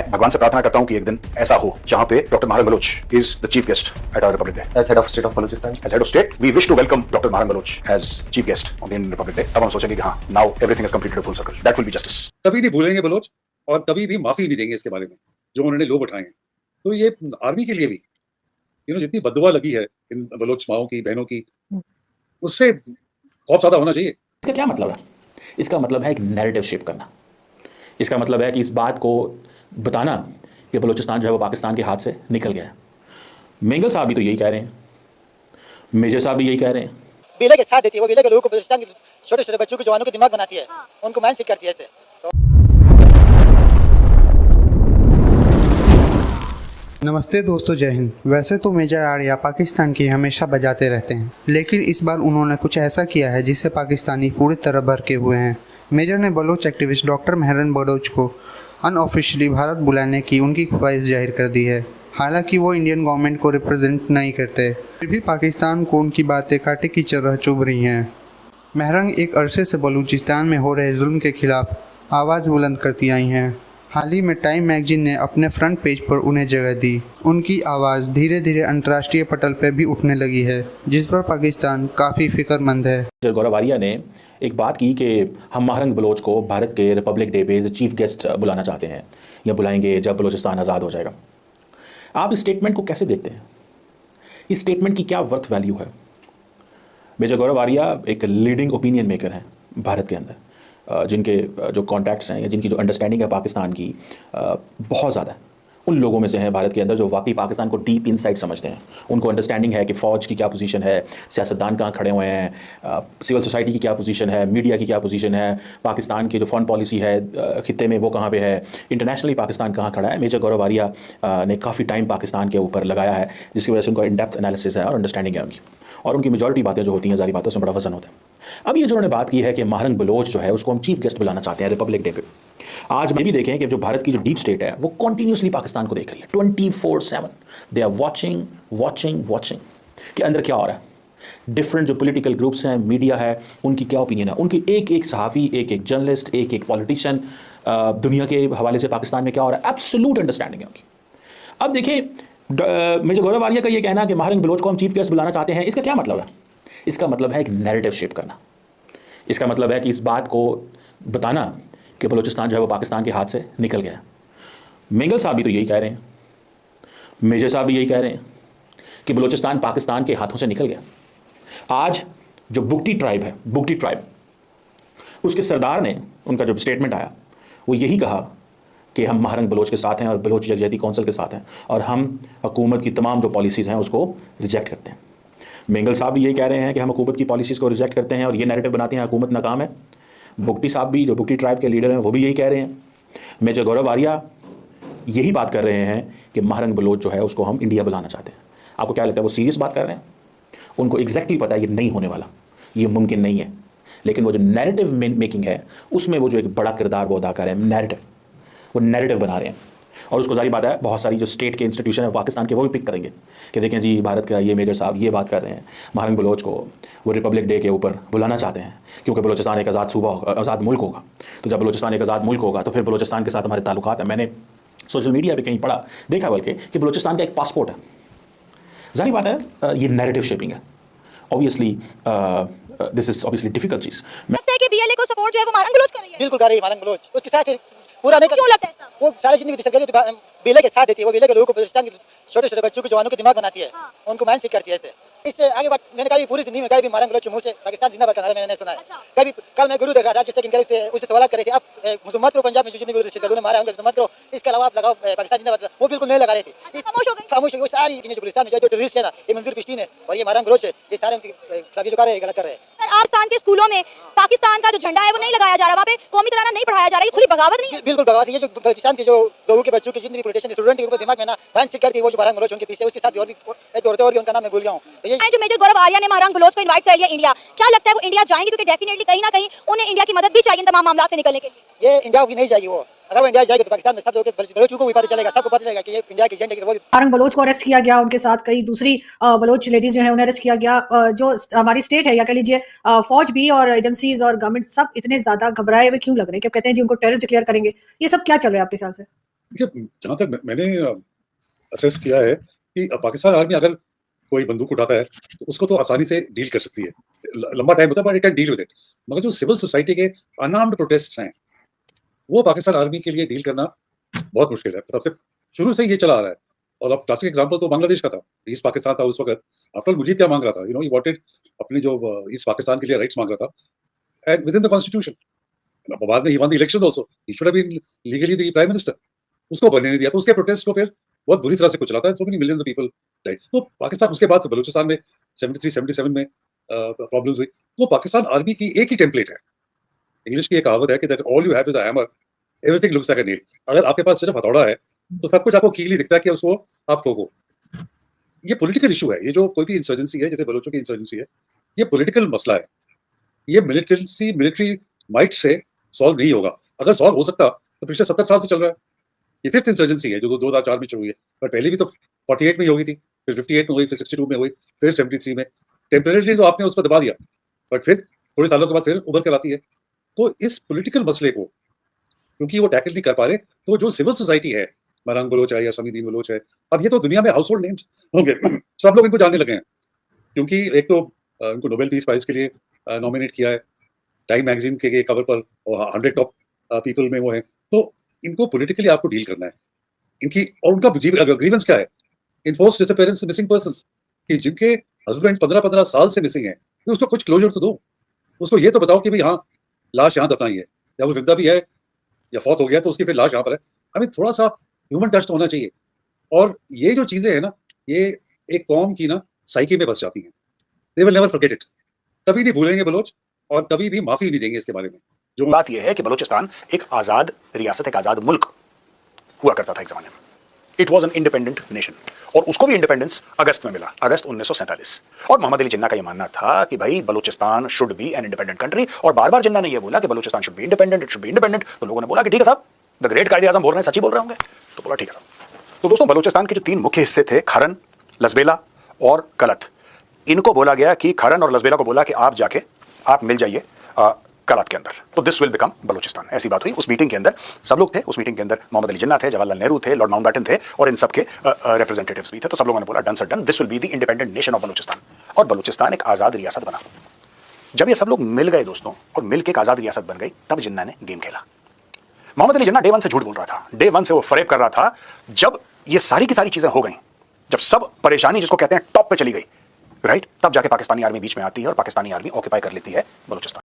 भगवान से प्रार्थना करता हूँ कि एक दिन ऐसा हो जहाँ पे doctor Mahrang Baloch is the chief guest at our republic day. As head of state of Balochistan. As head of state, we wish to welcome Dr. Maharang Baloch as chief guest on the Indian Republic Day. तब हम सोचेंगे कि हाँ, now everything has completed a full circle. That will be justice. कभी नहीं भूलेंगे Bloch और कभी भी माफी नहीं देंगे इसके बारे में जो उन्होंने लोग उठाए हैं। तो ये आर्मी के लिए भी जितनी बददुआ लगी है इन बलोच माओं की, बहनों की, उससे खौफ ज्यादा होना चाहिए। इसका क्या मतलब है? इसका मतलब है एक नैरेटिव शेप करना। इसका मतलब है कि इस बात को बताना कि बलूचिस्तान जो है वो पाकिस्तान के हाथ से निकल गया है। मेंगल साहब भी तो यही कह रहे हैं, मेजर साहब भी यही कह रहे हैं। बेले के साथ देती है, वो बेले के लोगों को, बलूचिस्तान के छोटे छोटे बच्चों के, जवानों के दिमाग बनाती है, उनको माइंड सेट करती है ऐसे। नमस्ते दोस्तों, जय हिंद। वैसे तो मेजर आर्या पाकिस्तान की हमेशा बजाते रहते हैं, लेकिन इस बार उन्होंने कुछ ऐसा किया है जिससे पाकिस्तानी पूरी तरह भड़के हुए हैं। मेजर ने बलोच एक्टिविस्ट डॉक्टर महरंग बलोच को अनऑफिशियली भारत बुलाने की उनकी ख्वाहिश जाहिर कर दी है। हालांकि वो इंडियन गवर्नमेंट को रिप्रेजेंट नहीं करते, फिर भी पाकिस्तान को उनकी बातें कांटे की तरह चुभ रही हैं। महरंग एक अरसे से बलूचिस्तान में हो रहे जुल्म के खिलाफ आवाज़ बुलंद करती आई हैं। हाल ही में टाइम मैगजीन ने अपने फ्रंट पेज पर उन्हें जगह दी। उनकी आवाज़ धीरे धीरे अंतर्राष्ट्रीय पटल पर भी उठने लगी है, जिस पर पाकिस्तान काफ़ी फिक्रमंद है। गौरव आर्या ने एक बात की कि हम महारंग बलोच को भारत के रिपब्लिक डे पे चीफ गेस्ट बुलाना चाहते हैं या बुलाएंगे जब बलूचिस्तान आज़ाद हो जाएगा। आप इस स्टेटमेंट को कैसे देखते हैं? इस स्टेटमेंट की क्या वर्थ वैल्यू है? मेजर गौरव आर्या एक लीडिंग ओपिनियन मेकर हैं भारत के अंदर, जिनके जो कॉन्टैक्ट्स हैं या जिनकी जो अंडरस्टैंडिंग है पाकिस्तान की बहुत ज़्यादा है। उन लोगों में से हैं भारत के अंदर जो वाकई पाकिस्तान को डीप इनसाइड समझते हैं। उनको अंडरस्टैंडिंग है कि फ़ौज की क्या पोजीशन है, सियासतदान कहाँ खड़े हुए हैं, सिविल सोसाइटी की क्या पोजीशन है, मीडिया की क्या पोजीशन है, पाकिस्तान की जो फॉरेन पॉलिसी है खित्ते में वो कहाँ पे है, इंटरनेशनली पाकिस्तान कहाँ खड़ा है। मेजर गौरव आर्या ने काफ़ी टाइम पाकिस्तान के ऊपर लगाया है, जिसकी वजह से उनका इन डेप्थ एनालिसिस है और अंडरस्टैंडिंग है उनकी, और उनकी मेजॉरिटी बातें जो होती हैं जारी बातों से बड़ा वजन होता है। अब ये जो उन्होंने बात की है कि महारंग बलोच जो है उसको हम चीफ गेस्ट बुलाना चाहते हैं रिपब्लिक डे पे। आज में भी देखें कि जो भारत की जो डीप स्टेट है वो कॉन्टीन्यूसली पाकिस्तान को देख रही है 24/7। दे आर वॉचिंग कि अंदर क्या हो रहा है। डिफरेंट जो पॉलिटिकल ग्रुप्स हैं, मीडिया है, उनकी क्या ओपिनियन है, उनकी एक एक सहाफ़ी, एक एक जर्नलिस्ट, एक एक पॉलिटिशियन दुनिया के हवाले से पाकिस्तान में क्या हो रहा है, एब्सोल्यूट अंडरस्टैंडिंग है उनकी। अब देखिए मेजर गौरव आर्या का ये कहना कि महारंग बलोच को हम चीफ गेस्ट बुलाना चाहते हैं, इसका क्या मतलब है? इसका मतलब है एक नैरेटिव शेप करना। इसका मतलब है कि इस बात को बताना कि बलूचिस्तान जो है वो पाकिस्तान के हाथ से निकल गया। मेंगल साहब भी तो यही कह रहे हैं, मेजर साहब भी यही कह रहे हैं कि बलूचिस्तान पाकिस्तान के हाथों से निकल गया। आज जो बुगटी ट्राइब है, बुगटी ट्राइब, उसके सरदार ने, उनका जो स्टेटमेंट आया वो यही कहा कि हम महारंग बलोच के साथ हैं और बलोच यकजहती कौंसिल के साथ हैं और हम हुकूमत की तमाम जो पॉलिसीज़ हैं उसको रिजेक्ट करते हैं। मेंगल साहब भी यही कह रहे हैं कि हम हुकूमत की पॉलिसीज़ को रिजेक्ट करते हैं और ये नैरेटिव बनाते हैं हुकूमत नाकाम है। बुगटी साहब भी, जो बुगटी ट्राइब के लीडर हैं, वो भी यही कह रहे हैं। मेजर गौरव आर्या यही बात कर रहे हैं कि महारंग बलोच जो है उसको हम इंडिया बुलाना चाहते हैं। आपको क्या लगता है वो सीरियस बात कर रहे हैं? उनको एग्जैक्टली पता है ये नहीं होने वाला, ये मुमकिन नहीं है, लेकिन वो जो नैरेटिव मेकिंग है उसमें वो जो एक बड़ा किरदार वो अदा कर रहे हैं, वो नैरेटिव बना रहे हैं। और उसको जारी बात है बहुत सारी जो स्टेट के इंस्टीट्यूशन है पाकिस्तान के, वो भी पिक करेंगे कि देखें जी भारत का ये मेजर साहब ये बात कर रहे हैं, महारंग बलोच को वो रिपब्लिक डे के ऊपर बुलाना चाहते हैं क्योंकि बलूचिस्तान एक आज़ाद सूबा होगा, आज़ाद मुल्क होगा। तो जब बलूचिस्तान एक आज़ाद मुल्क होगा तो फिर बलूचिस्तान के साथ हमारे ताल्लुकात हैं। मैंने सोशल मीडिया पर कहीं पढ़ा, देखा बल्कि कि बलूचिस्तान का एक पासपोर्ट है। जारी बात है ये नैरेटिव शेपिंग है। Obviously this is obviously difficult चीज़। लगता है कि बीएलए को सपोर्ट जो है वो महारंग बलोच कर रही है। बिल्कुल कर रही है महारंग बलोच, उसके साथ पूरा नहीं क्यों लगता है ऐसा? वो सारी जिंदगी सरकारी बेले के साथ देती है, वो बेले के लोगों को, बलूचिस्तान के छोटे छोटे बच्चों के, जवानों के दिमाग बनाती है, उनको माइंड सेट करती है ऐसे। इससे आगे बात मैंने कहा पूरी जिंदगी में कभी भी महारंग बलोच के मुंह से पाकिस्तान जिंदाबाद का नारा मैंने नहीं सुना है। कभी कल मैं गुरु देख रहा था जिससे किनकर उससे सवाल कर रहे थे, अब मुसलमान को पंजाब में जो जितने भी मारा है मुसलमान को, इसके अलावा आप लगाओ पाकिस्तान जिंदाबाद, वो बिल्कुल नहीं लगा रहे थे। खामोश हो गई सारी जो बलूचिस्तान में जो टेररिस्ट है ना, ये मंजूर पिश्ती है और ये महारंग बलोच है, ये सारे उनकी जो कर रहे हैं गलत कर रहे हैं। सर पाकिस्तान के स्कूलों में पाकिस्तान का जो झंडा है वो नहीं लगाया जा रहा, वहाँ पे कौमी तराना नहीं पढ़ाया जा रहा, ये खुली बगावत नहीं है? बिल्कुल बगावत। ये जो बलूचिस्तान के जो लोगों के बच्चों के जितने भी पोलिटिशियन स्टूडेंट के ऊपर दिमाग में ना माइंड सेट करती है, वो जो महारंग बलोच उनके पीछे, उसके साथ और भी एक औरतें और भी, उनका नाम मैं भूल गया हूँ। ये जो मेजर गौरव आर्या ने महारंग बलोच को इनवाइट कर लिया इंडिया, क्या लगता है वो इंडिया जाएंगे? क्योंकि डेफिनेटली कहीं ना कहीं उन्हें इंडिया की मदद भी चाहिए इन तमाम मामलों से निकलने के लिए। ये इंडिया की नहीं जाएगी, वो अगर वो इंडिया जाएगी तो पाकिस्तान में सब लोग बलोचों को भी पता चलेगा, सबको पता चलेगा कि ये इंडिया की एजेंट है। वो महारंग बलोच को अरेस्ट किया गया, उनके साथ कई दूसरी बलोच लेडीज जो है उन्हें अरेस्ट किया गया। जो हमारी स्टेट है या कह लीजिए फौज भी और एजेंसीज और गवर्नमेंट सब इतने ज्यादा घबराए हुए क्यों लग रहे हैं कि कहते हैं जी उनको टेररिस्ट डिक्लेयर करेंगे? ये सब क्या चल रहा है आपके ख्याल से? देखिए, जहाँ तक मैंने असेस किया है कि पाकिस्तान आर्मी अगर कोई बंदूक उठाता है तो उसको तो आसानी से डील कर सकती है, लंबा टाइम होता है but it can deal with it. मगर जो सिविल सोसाइटी के अनआर्म्ड प्रोटेस्ट हैं वो पाकिस्तान आर्मी के लिए डील करना बहुत मुश्किल है। सबसे शुरू से ये चला आ रहा है। और अब क्लासिक एग्जांपल तो बांग्लादेश का था। ईस्ट पाकिस्तान था उस वक्त। आफ्टर ऑल मुजीब क्या मांग रहा था, ही वांटेड अपने जो ईस्ट पाकिस्तान के लिए राइट्स मांग रहा था and within the constitution. बाद में he won the election also, he should have been legally the prime minister. उसको बनने नहीं दिया तो उसके प्रोटेस्ट को फिर बहुत बुरी तरह से कुचला था। So many millions of people died. तो पाकिस्तान उसके बाद बलूचिस्तान में 73 77 में प्रॉब्लम्स हुई। तो पाकिस्तान आर्मी की एक ही टेम्पलेट है। इंग्लिश की एक कहावत है कि that all you have is a hammer, everything looks like a nail. अगर आपके पास सिर्फ हथौड़ा है तो सब कुछ आपको कील ही दिखता है कि उसको आप ठोको। ये पॉलिटिकल इशू है। ये जो कोई भी इंसर्जेंसी है, जैसे बलोचों की इंसर्जेंसी है, ये पॉलिटिकल मसला है। ये मिलिट्री माइट से सॉल्व नहीं होगा। अगर सॉल्व हो सकता तो पिछले 70 साल से चल रहा है। ये फिफ्थ इंसर्जेंसी है जो 2004 में शुरू हुई है, पर पहले भी तो 48 में ही हो गई थी, फिर 58 में हुई, फिर 62 में हुई, फिर 73 में। टेम्परेरी तो आपने उसको दबा दिया, बट फिर थोड़े सालों के बाद फिर उभर कर आती है। तो इस पॉलिटिकल मसले को क्योंकि वो टैकल नहीं कर पा रहे, तो जो सिविल सोसाइटी है, मरंग बलोच है या समीदीन बलोच है, अब ये तो दुनिया में हाउस होल्ड नेम्स होंगे। सब लोग इनको जानने लगे हैं क्योंकि एक तो इनको नोबेल पीस प्राइज के लिए नॉमिनेट किया है टाइम मैगजीन के कवर पर, और 100 टॉप पीपल में वो है। तो इनको पॉलिटिकली आपको डील करना है इनकी। और उनका ग्रीवेंस क्या है? इन्फोर्स डिसअपीयरेंस मिसिंग पर्संस, कि जिनके हस्बैंड 15-15 साल से मिसिंग है, तो उसको कुछ क्लोजर तो दो। उसको ये तो बताओ कि भाई हाँ, लाश यहाँ दफनाई है, या वो जिंदा भी है या फौत हो गया तो उसकी फिर लाश यहाँ पर है। हमें थोड़ा सा ह्यूमन टच तो होना चाहिए। और ये जो चीजें हैं ना, ये एक कौम की ना साइकी में बस जाती हैं। They will never forget it. कभी नहीं भूलेंगे बलोच, और कभी भी माफी नहीं देंगे इसके बारे में। जो बात यह है कि बलूचिस्तान एक आजाद रियासत, एक आजाद मुल्क हुआ करता था एक जमाने में। It was an independent nation, और उसको भी इंडिपेंडेंस अगस्त में मिला, अगस्त 1947। और मोहम्मद अली जिन्ना का यह मानना था कि भाई Balochistan should be an independent country, और बार बार जिन्ना ने यह बोला कि Balochistan should be independent, it should be independent. तो लोगों ने बोला कि ठीक है साहब, द ग्रेट कायदे आजम बोल रहे हैं, सच्ची बोल रहे होंगे। तो बोला ठीक है साहब। तो दोस्तों, बलूचिस्तान के जो 3 मुख्य हिस्से थे, खरन, लसबेला और कलत, इनको बोला गया कि खरन और लसबेला को बोला कि आप जाके आप मिल जाइए कलत के अंदर, तो दिस विल बिकम बलूचिस्तान। ऐसी बात हुई। उस मीटिंग के अंदर सब लोग थे। उस मीटिंग के अंदर मोहम्मद अली जिन्ना थे, जवाहरलाल नेहरू थे, लॉर्ड माउंटबैटन थे, और इन सब के रिप्रेजेंटेटिव्स भी थे। तो सब लोगों ने बोला done sir done, this will be the independent nation of Balochistan. और बलूचिस्तान एक आजाद रियासत बना। जब ये सब लोग मिल गए दोस्तों, और मिल के एक आजाद रियासत बन गई, तब जिन्ना ने गेम खेला। मोहम्मद अली जिन्ना डे 1 से झूठ बोल रहा था। डे 1 से वो फरेब कर रहा था। जब ये सारी की सारी चीजें हो गई, जब सब परेशानी जिसको कहते हैं टॉप पे चली गई, राइट, तब जाके पाकिस्तानी आर्मी बीच में आती है और पाकिस्तानी आर्मी ऑक्यूपाई कर लेती है बलूचिस्तान।